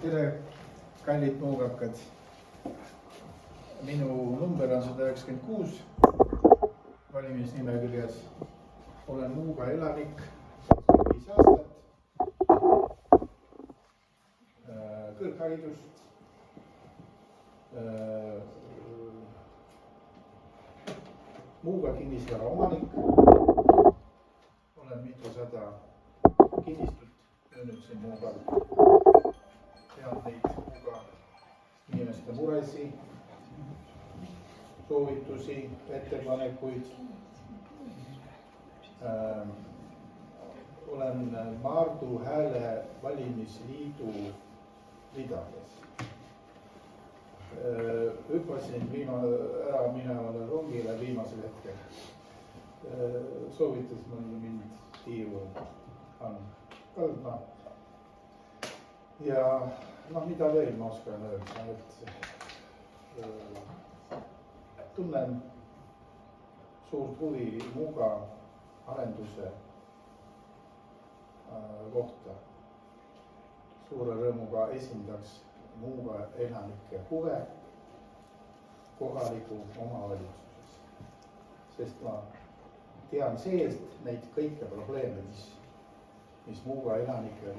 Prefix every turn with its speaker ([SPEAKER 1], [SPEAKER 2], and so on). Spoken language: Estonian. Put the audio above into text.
[SPEAKER 1] Tere, kallid muugakad. Minu number on 196 valimisnimekirjas. Olen Muuga elanik, 25 aastat. Kõrgharidus. Muuga kinnisvara omanik. Olen mitusada kinnistut müünud siin Muugal. Tean neid Muuga inimeste muresi, soovitusi, ettepanekuid. Olen Maardu Hääle valimisliidu ridades. Hüppasin ära minevale rongile viimasel hetkel. Soovitas mind tiiru kandma. Ja mida veel ma oskan öelda, et tunnen suurt huvi Muuga arenduse kohta. Suure rõõmuga esindaks Muuga elanike huve kohaliku omavalitsuses, sest ma tean seest neid kõiki probleeme, mis Muuga elanikel